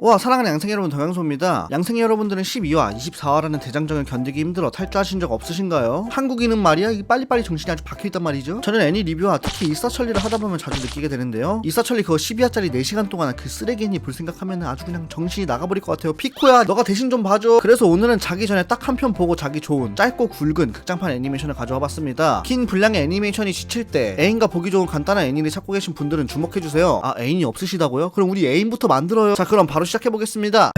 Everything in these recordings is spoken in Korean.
와, 사랑하는 양생이 여러분, 덩양소입니다. 양생이 여러분들은 12화, 24화라는 대장정을 견디기 힘들어 탈주하신 적 없으신가요? 한국인은 말이야 이 빨리빨리 정신이 아주 박혀있단 말이죠. 저는 애니 리뷰와 특히 이사천리를 하다보면 자주 느끼게 되는데요. 이사천리 그거 12화짜리 4시간 동안 그 쓰레기 애니 볼 생각하면 아주 그냥 정신이 나가버릴 것 같아요. 피코야 너가 대신 좀 봐줘. 그래서 오늘은 자기 전에 딱 한 편 보고 자기 좋은 짧고 굵은 극장판 애니메이션을 가져와 봤습니다. 긴 분량의 애니메이션이 지칠 때 애인과 보기 좋은 간단한 애니를 찾고 계신 분들은 주목해주세요. 아, 애인이 없으시다고요? 그럼 우리 애인부터 만들어요. 자, 그럼 바로 시작해보겠습니다.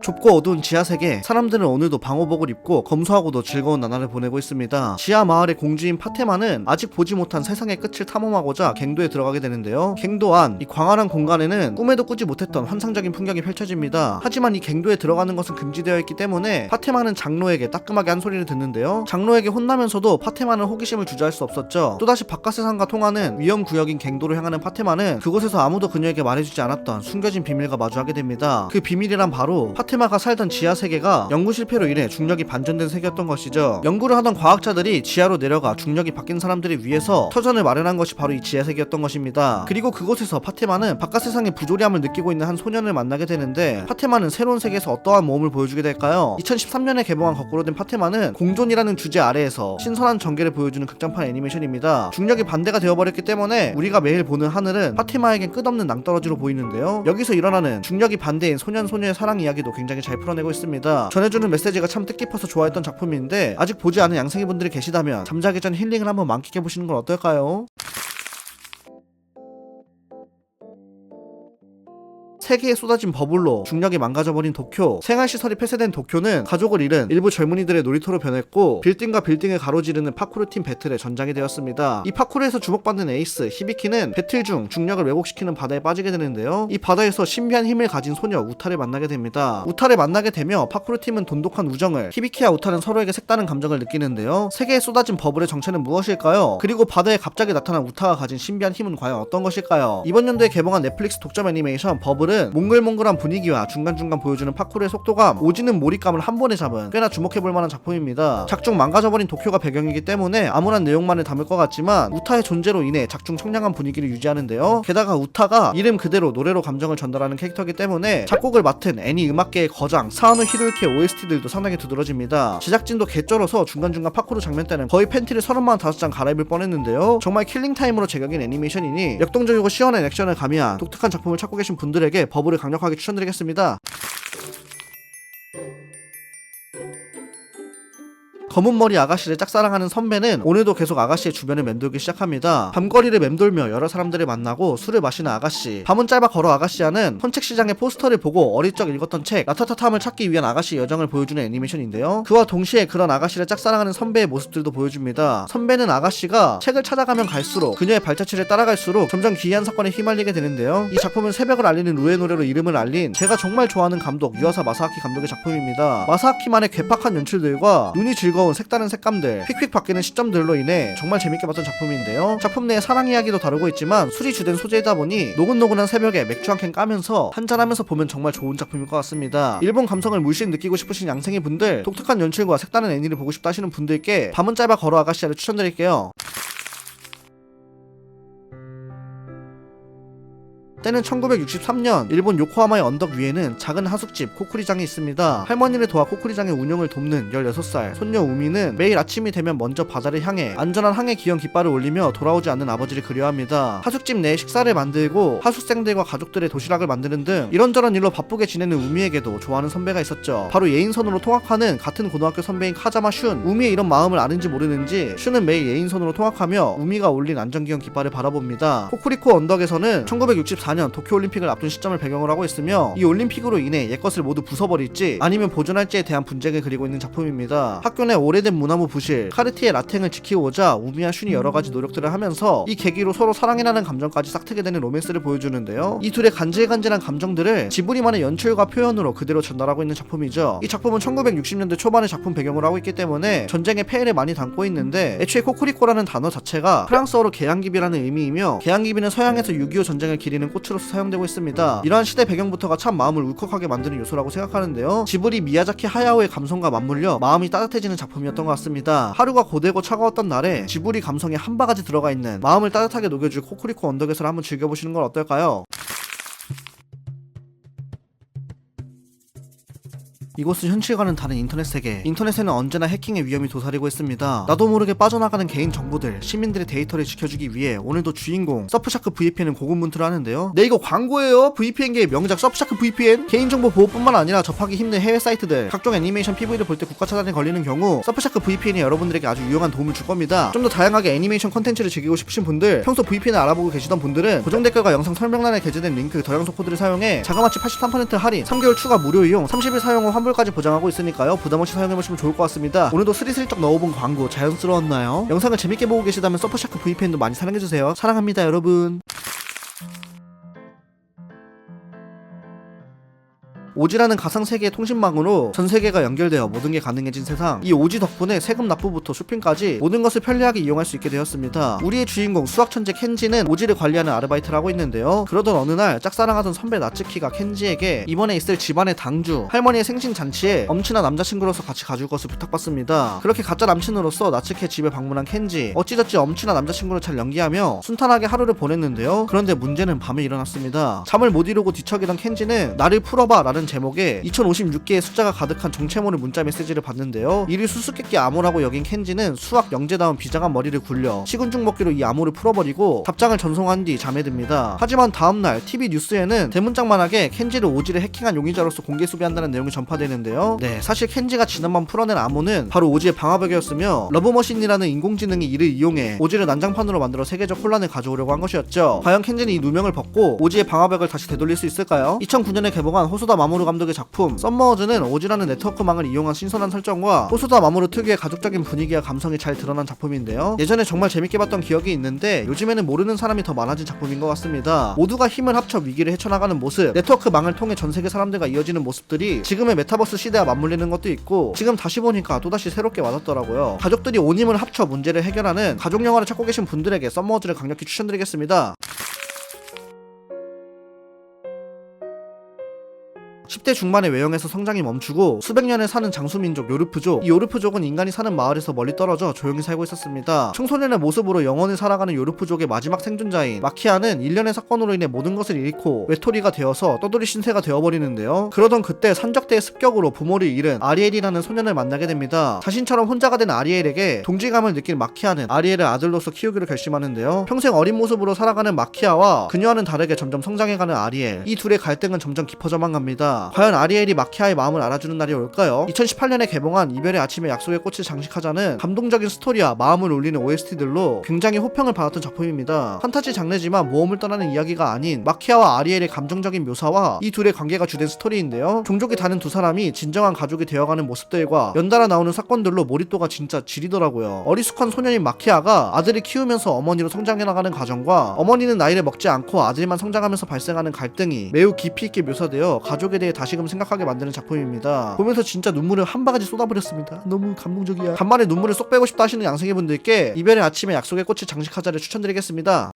좁고 어두운 지하세계, 사람들은 오늘도 방호복을 입고 검소하고도 즐거운 나날을 보내고 있습니다. 지하 마을의 공주인 파테마는 아직 보지 못한 세상의 끝을 탐험하고자 갱도에 들어가게 되는데요. 갱도 안, 이 광활한 공간에는 꿈에도 꾸지 못했던 환상적인 풍경이 펼쳐집니다. 하지만 이 갱도에 들어가는 것은 금지되어 있기 때문에 파테마는 장로에게 따끔하게 한 소리를 듣는데요. 장로에게 혼나면서도 파테마는 호기심을 주저할 수 없었죠. 또다시 바깥 세상과 통하는 위험 구역인 갱도로 향하는 파테마는 그곳에서 아무도 그녀에게 말해주지 않았던 숨겨진 비밀과 마주하게 됩니다. 그 비밀이란 바로 파테마가 살던 지하 세계가 연구 실패로 인해 중력이 반전된 세계였던 것이죠. 연구를 하던 과학자들이 지하로 내려가 중력이 바뀐 사람들을 위해서 터전을 마련한 것이 바로 이 지하 세계였던 것입니다. 그리고 그곳에서 파테마는 바깥 세상의 부조리함을 느끼고 있는 한 소년을 만나게 되는데, 파테마는 새로운 세계에서 어떠한 모험을 보여주게 될까요? 2013년에 개봉한 거꾸로 된 파테마는 공존이라는 주제 아래에서 신선한 전개를 보여주는 극장판 애니메이션입니다. 중력이 반대가 되어버렸기 때문에 우리가 매일 보는 하늘은 파테마에겐 끝없는 낭떠러지로 보이는데요. 여기서 일어나는 중력이 반대인 소년 소녀의 사랑 이야기도 굉장히 잘 풀어내고 있습니다. 전해주는 메시지가 참 뜻깊어서 좋아했던 작품인데, 아직 보지 않은 양생이 분들이 계시다면 잠자기 전 힐링을 한번 만끽해보시는 건 어떨까요? 세계에 쏟아진 버블로 중력이 망가져버린 도쿄. 생활시설이 폐쇄된 도쿄는 가족을 잃은 일부 젊은이들의 놀이터로 변했고, 빌딩과 빌딩을 가로지르는 파쿠르팀 배틀의 전장이 되었습니다. 이 파쿠르에서 주목받는 에이스 히비키는 배틀 중 중력을 왜곡시키는 바다에 빠지게 되는데요. 이 바다에서 신비한 힘을 가진 소녀 우타를 만나게 됩니다. 우타를 만나게 되며 파쿠르팀은 돈독한 우정을, 히비키와 우타는 서로에게 색다른 감정을 느끼는데요. 세계에 쏟아진 버블의 정체는 무엇일까요? 그리고 바다에 갑자기 나타난 우타가 가진 신비한 힘은 과연 어떤 것일까요? 이번 연도에 개봉한 넷플릭스 독점 애니메이션 버블은 몽글몽글한 분위기와 중간중간 보여주는 파쿠르의 속도감, 오지는 몰입감을 한 번에 잡은 꽤나 주목해볼 만한 작품입니다. 작중 망가져버린 도쿄가 배경이기 때문에 암울한 내용만을 담을 것 같지만 우타의 존재로 인해 작중 청량한 분위기를 유지하는데요. 게다가 우타가 이름 그대로 노래로 감정을 전달하는 캐릭터이기 때문에 작곡을 맡은 애니 음악계의 거장 사와노 히로유키의 OST들도 상당히 두드러집니다. 제작진도 개쩔어서 중간중간 파쿠르 장면 때는 거의 팬티를 35장 갈아입을 뻔했는데요. 정말 킬링타임으로 제격인 애니메이션이니 역동적이고 시원한 액션을 가미한 독특한 작품을 찾고 계신 분들에게 버블을 강력하게 추천드리겠습니다. 검은머리 아가씨를 짝사랑하는 선배는 오늘도 계속 아가씨의 주변을 맴돌기 시작합니다. 밤거리를 맴돌며 여러 사람들을 만나고 술을 마시는 아가씨. 밤은 짧아 걸어 아가씨야는 헌책시장의 포스터를 보고 어릴 적 읽었던 책 라타타탐을 찾기 위한 아가씨의 여정을 보여주는 애니메이션인데요. 그와 동시에 그런 아가씨를 짝사랑하는 선배의 모습들도 보여줍니다. 선배는 아가씨가 책을 찾아가면 갈수록, 그녀의 발자취를 따라갈수록 점점 기이한 사건에 휘말리게 되는데요. 이 작품은 새벽을 알리는 루의 노래로 이름을 알린 제가 정말 좋아하는 감독 유아사 마사하키 감독의 작품입니다. 마사하키만의 괴팍한 연출들과 눈이 즐거운 색다른 색감들, 휙휙 바뀌는 시점들로 인해 정말 재밌게 봤던 작품인데요. 작품 내에 사랑 이야기도 다루고 있지만 술이 주된 소재이다 보니 노곤노곤한 새벽에 맥주 한 캔 까면서 한잔하면서 보면 정말 좋은 작품일 것 같습니다. 일본 감성을 물씬 느끼고 싶으신 양생이 분들, 독특한 연출과 색다른 애니를 보고 싶다 하시는 분들께 밤은 짧아 걸어 아가씨야를 추천드릴게요. 때는 1963년, 일본 요코하마의 언덕 위에는 작은 하숙집 코쿠리장이 있습니다. 할머니를 도와 코쿠리장의 운영을 돕는 16살 손녀 우미는 매일 아침이 되면 먼저 바다를 향해 안전한 항해 기원 깃발을 올리며 돌아오지 않는 아버지를 그리워합니다. 하숙집 내에 식사를 만들고 하숙생들과 가족들의 도시락을 만드는 등 이런저런 일로 바쁘게 지내는 우미에게도 좋아하는 선배가 있었죠. 바로 예인선으로 통학하는 같은 고등학교 선배인 카자마 슌. 우미의 이런 마음을 아는지 모르는지 슌은 매일 예인선으로 통학하며 우미가 올린 안전기원 깃발을 바라봅니다. 코쿠리코 언덕에서는 1964년 도쿄올림픽을 앞둔 시점을 배경으로 하고 있으며, 이 올림픽으로 인해 옛것을 모두 부숴버릴지 아니면 보존할지에 대한 분쟁을 그리고 있는 작품입니다. 학교 내 오래된 무나무 부실 카르티에 라탱을 지키고자 우미와 슌이 여러가지 노력들을 하면서 이 계기로 서로 사랑이라는 감정까지 싹트게 되는 로맨스를 보여주는데요. 이 둘의 간질간질한 감정들을 지브리만의 연출과 표현으로 그대로 전달하고 있는 작품이죠. 이 작품은 1960년대 초반의 작품 배경으로 하고 있기 때문에 전쟁의 폐해를 많이 담고 있는데, 애초에 코쿠리코라는 단어 자체가 프랑스어로 개양기비라는 의미이며, 개양기비는 서양에서 6.25 전쟁을 기리는 꽃으로서 사용되고 있습니다. 이러한 시대 배경부터가 참 마음을 울컥하게 만드는 요소라고 생각하는데요. 지브리 미야자키 하야오의 감성과 맞물려 마음이 따뜻해지는 작품이었던 것 같습니다. 하루가 고되고 차가웠던 날에 지브리 감성에 한 바가지 들어가 있는 마음을 따뜻하게 녹여줄 코쿠리코 언덕에서를 한번 즐겨보시는 건 어떨까요? 이곳은 현실과는 다른 인터넷 세계. 인터넷에는 언제나 해킹의 위험이 도사리고 있습니다. 나도 모르게 빠져나가는 개인 정보들, 시민들의 데이터를 지켜주기 위해 오늘도 주인공 서프샤크 VPN은 고군분투를 하는데요. 네, 이거 광고예요. VPN계의 명작 서프샤크 VPN. 개인정보 보호뿐만 아니라 접하기 힘든 해외 사이트들, 각종 애니메이션 PV를 볼 때 국가 차단에 걸리는 경우 서프샤크 VPN이 여러분들에게 아주 유용한 도움을 줄 겁니다. 좀 더 다양하게 애니메이션 컨텐츠를 즐기고 싶으신 분들, 평소 VPN을 알아보고 계시던 분들은 고정 댓글과 영상 설명란에 게재된 링크 더양소 코드를 사용해 자그마치 83% 할인, 3개월 추가 무료 이용, 30일 사용 후 환불까지 보장하고 있으니까요. 부담없이 사용해보시면 좋을 것 같습니다. 오늘도 스리슬쩍 넣어본 광고 자연스러웠나요? 영상을 재밌게 보고 계시다면 서프샤크 VPN도 많이 사랑해주세요. 사랑합니다 여러분. 오지라는 가상세계의 통신망으로 전세계가 연결되어 모든 게 가능해진 세상. 이 오지 덕분에 세금 납부부터 쇼핑까지 모든 것을 편리하게 이용할 수 있게 되었습니다. 우리의 주인공 수학천재 켄지는 오지를 관리하는 아르바이트를 하고 있는데요. 그러던 어느 날 짝사랑하던 선배 나츠키가 켄지에게 이번에 있을 집안의 당주, 할머니의 생신잔치에 엄친아 남자친구로서 같이 가줄 것을 부탁받습니다. 그렇게 가짜 남친으로서 나츠키의 집에 방문한 켄지, 어찌저찌 엄친아 남자친구를 잘 연기하며 순탄하게 하루를 보냈는데요. 그런데 문제는 밤에 일어났습니다. 잠을 못 이루고 뒤척이던 켄지는 나를 풀어봐 라는 제목에 2056개의 숫자가 가득한 정체모를 문자 메시지를 받는데요. 이를 수수께끼 암호라고 여긴 켄지는 수학 영재다운 비장한 머리를 굴려 식은죽 먹기로 이 암호를 풀어버리고 답장을 전송한 뒤 잠에 듭니다. 하지만 다음날 TV 뉴스에는 대문짝만하게 켄지를 오지를 해킹한 용의자로서 공개 수배한다는 내용이 전파되는데요. 네, 사실 켄지가 지난밤 풀어낸 암호는 바로 오지의 방화벽이었으며 러브머신이라는 인공지능이 이를 이용해 오지를 난장판으로 만들어 세계적 혼란을 가져오려고 한 것이었죠. 과연 켄지는 이 누명을 벗고 오지의 방화벽을 다시 되돌릴 수 있을까요? 2009년에 개봉한 호소다 마모루 감독의 작품 썸머워즈는 오지라는 네트워크망을 이용한 신선한 설정과 호소다 마모루 특유의 가족적인 분위기와 감성이 잘 드러난 작품인데요. 예전에 정말 재밌게 봤던 기억이 있는데 요즘에는 모르는 사람이 더 많아진 작품인 것 같습니다. 모두가 힘을 합쳐 위기를 헤쳐나가는 모습, 네트워크망을 통해 전세계 사람들과 이어지는 모습들이 지금의 메타버스 시대와 맞물리는 것도 있고 지금 다시 보니까 또다시 새롭게 와닿더라고요. 가족들이 온 힘을 합쳐 문제를 해결하는 가족 영화를 찾고 계신 분들에게 썸머워즈를 강력히 추천드리겠습니다. 10대 중반의 외형에서 성장이 멈추고 수백 년을 사는 장수민족 요르프족. 이 요르프족은 인간이 사는 마을에서 멀리 떨어져 조용히 살고 있었습니다. 청소년의 모습으로 영원히 살아가는 요르프족의 마지막 생존자인 마키아는 일련의 사건으로 인해 모든 것을 잃고 외톨이가 되어서 떠돌이 신세가 되어버리는데요. 그러던 그때 산적대의 습격으로 부모를 잃은 아리엘이라는 소년을 만나게 됩니다. 자신처럼 혼자가 된 아리엘에게 동질감을 느낀 마키아는 아리엘을 아들로서 키우기로 결심하는데요. 평생 어린 모습으로 살아가는 마키아와 그녀와는 다르게 점점 성장해가는 아리엘. 이 둘의 갈등은 점점 깊어져만 갑니다. 과연 아리엘이 마키아의 마음을 알아주는 날이 올까요? 2018년에 개봉한 이별의 아침에 약속의 꽃을 장식하자는 감동적인 스토리와 마음을 울리는 OST들로 굉장히 호평을 받았던 작품입니다. 판타지 장르지만 모험을 떠나는 이야기가 아닌 마키아와 아리엘의 감정적인 묘사와 이 둘의 관계가 주된 스토리인데요. 종족이 다른 두 사람이 진정한 가족이 되어가는 모습들과 연달아 나오는 사건들로 몰입도가 진짜 지리더라고요. 어리숙한 소년인 마키아가 아들을 키우면서 어머니로 성장해나가는 과정과 어머니는 나이를 먹지 않고 아들만 성장하면서 발생하는 갈등이 매우 깊이 있게 묘사되어 가족에 대해 다시금 생각하게 만드는 작품입니다. 보면서 진짜 눈물을 한 바가지 쏟아버렸습니다. 너무 감동적이야. 간만에 눈물을 쏙 빼고 싶다 하시는 양생이분들께 이별의 아침에 약속의 꽃을 장식하자를 추천드리겠습니다.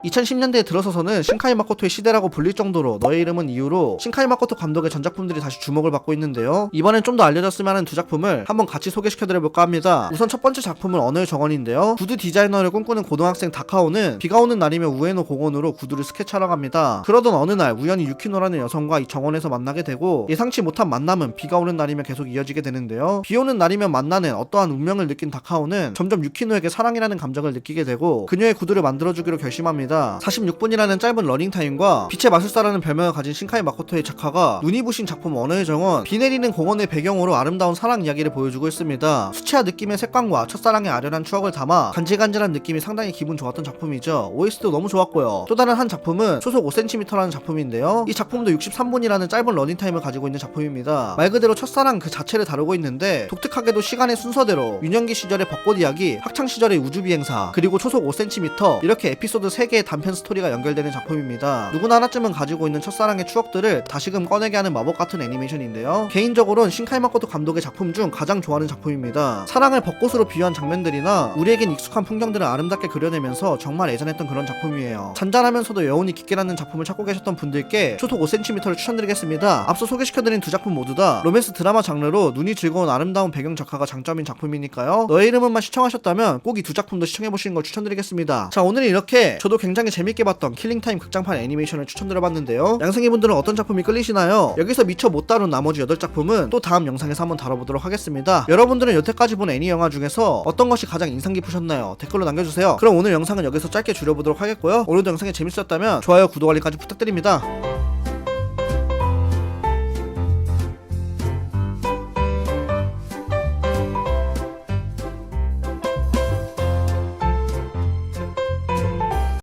2010년대에 들어서서는 신카이 마코토의 시대라고 불릴 정도로 너의 이름은 이후로 신카이 마코토 감독의 전작품들이 다시 주목을 받고 있는데요. 이번엔 좀 더 알려졌으면 하는 두 작품을 한번 같이 소개시켜드려볼까 합니다. 우선 첫 번째 작품은 언어의 정원인데요. 구두 디자이너를 꿈꾸는 고등학생 다카오는 비가 오는 날이면 우에노 공원으로 구두를 스케치하러 갑니다. 그러던 어느 날 우연히 유키노라는 여성과 이 정원에서 만나게 되고 예상치 못한 만남은 비가 오는 날이면 계속 이어지게 되는데요. 비 오는 날이면 만나는 어떠한 운명을 느낀 다카오는 점점 유키노에게 사랑이라는 감정을 느끼게 되고 그녀의 구두를 만들어주기로 결심합니다. 46분이라는 짧은 러닝타임과 빛의 마술사라는 별명을 가진 신카이 마코토의 작화가 눈이 부신 작품 언어의 정원. 비 내리는 공원을 배경으로 아름다운 사랑 이야기를 보여주고 있습니다. 수채화 느낌의 색감과 첫사랑의 아련한 추억을 담아 간질간질한 느낌이 상당히 기분 좋았던 작품이죠. OST도 너무 좋았고요. 또 다른 한 작품은 소속 5cm라는 작품인데요. 이 작품도 63분이라는 짧은 러닝타임을 가지고 있는 작품입니다. 말 그대로 첫사랑 그 자체를 다루고 있는데 독특하게도 시간의 순서대로 유년기 시절의 벚꽃 이야기, 학창시절의 우주비행사, 그리고 초속 5cm 이렇게 에피소드 3개 개의 단편 스토리가 연결되는 작품입니다. 누구나 하나쯤은 가지고 있는 첫사랑의 추억들을 다시금 꺼내게 하는 마법 같은 애니메이션인데요. 개인적으로는 신카이 마코토 감독의 작품 중 가장 좋아하는 작품입니다. 사랑을 벚꽃으로 비유한 장면들이나 우리에겐 익숙한 풍경들을 아름답게 그려내면서 정말 애잔했던 그런 작품이에요. 잔잔하면서도 여운이 깊게 남는 작품을 찾고 계셨던 분들께 초속 5cm를 추천드리겠습니다. 앞서 소개시켜드린 두 작품 모두 다 로맨스 드라마 장르로 눈이 즐거운 아름다운 배경 작화가 장점인 작품이니까요. 너의 이름은만 시청하셨다면 꼭 이 두 작품도 시청해보시는 걸 추천드리겠습니다. 자, 오늘은 이렇게 저도 굉장히 재밌게 봤던 킬링타임 극장판 애니메이션을 추천드려봤는데요. 양승이분들은 어떤 작품이 끌리시나요? 여기서 미처 못 다룬 나머지 8작품은 또 다음 영상에서 한번 다뤄보도록 하겠습니다. 여러분들은 여태까지 본 애니 영화 중에서 어떤 것이 가장 인상 깊으셨나요? 댓글로 남겨주세요. 그럼 오늘 영상은 여기서 짧게 줄여보도록 하겠고요. 오늘도 영상이 재밌었다면 좋아요, 구독, 알림까지 부탁드립니다.